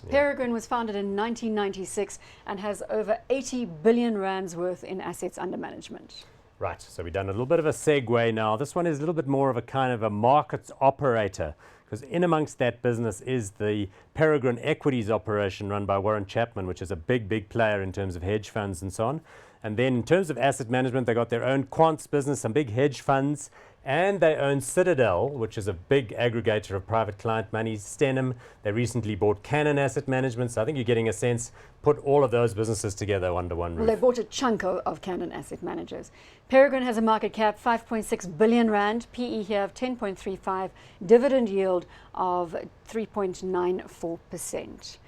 Right. Yeah. Peregrine was founded in 1996 and has over 80 billion rands worth in assets under management. Right, so we've done a little bit of a segue now. This one is a little bit more of a kind of a markets operator, because in amongst that business is the Peregrine equities operation run by Warren Chapman, which is a big player in terms of hedge funds and so on. And then in terms of asset management, they got their own quants business, some big hedge funds, and they own Citadel, which is a big aggregator of private client money. Stenham, they recently bought Cannon Asset Management, so I think you're getting a sense, put all of those businesses together under one roof. Well, they bought a chunk of Cannon Asset Managers. Peregrine has a market cap 5.6 billion rand, PE here of 10.35, dividend yield of 3.94%.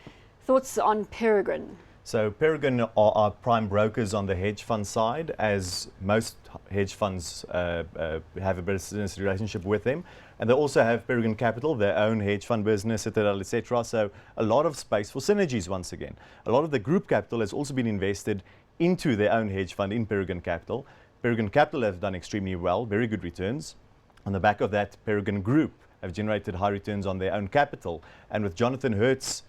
Thoughts on Peregrine? So Peregrine are our prime brokers on the hedge fund side, as most hedge funds have a business relationship with them. And they also have Peregrine Capital, their own hedge fund business, Citadel, etc. So a lot of space for synergies once again. A lot of the group capital has also been invested into their own hedge fund in Peregrine Capital. Peregrine Capital have done extremely well, very good returns. On the back of that, Peregrine Group have generated high returns on their own capital. And with Jonathan Hertz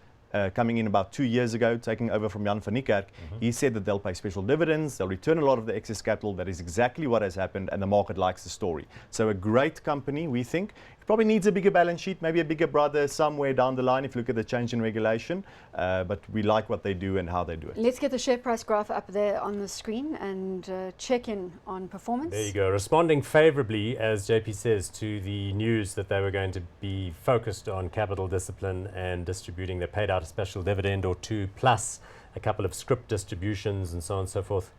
coming in about 2 years ago, taking over from Jan van Niekerk, he said that they'll pay special dividends, they'll return a lot of the excess capital. That is exactly what has happened, and the market likes the story. So a great company, we think. It probably needs a bigger balance sheet, maybe a bigger brother somewhere down the line if you look at the change in regulation, but we like what they do and how they do it. Let's get the share price graph up there on the screen and check in on performance. There you go, responding favorably, as JP says, to the news that they were going to be focused on capital discipline and distributing. They paid out a special dividend or two, plus a couple of scrip distributions and so on and so forth.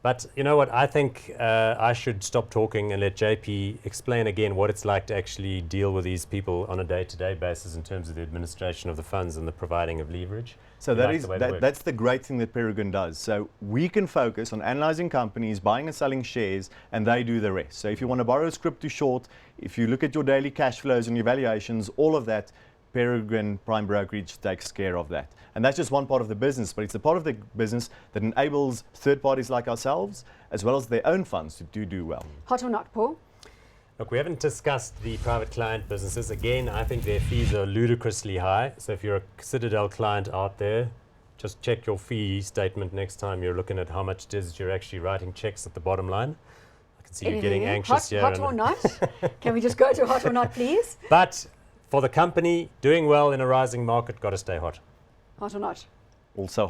But you know what, I think I should stop talking and let JP explain again what it's like to actually deal with these people on a day-to-day basis in terms of the administration of the funds and the providing of leverage. So that's the great thing that Peregrine does. So we can focus on analyzing companies, buying and selling shares, and they do the rest. So if you want to borrow a scrip to short, if you look at your daily cash flows and your valuations, all of that, Peregrine Prime Brokerage takes care of that. And that's just one part of the business, but it's a part of the business that enables third parties like ourselves, as well as their own funds, to do well. Hot or not, Paul? Look, we haven't discussed the private client businesses. Again, I think their fees are ludicrously high. So if you're a Citadel client out there, just check your fee statement next time you're looking at how much it is you're actually writing checks at the bottom line. I can see you getting anxious here. Hot or not? Can we just go to hot or not, please? But for the company doing well in a rising market, got to stay hot. Hot or not? Also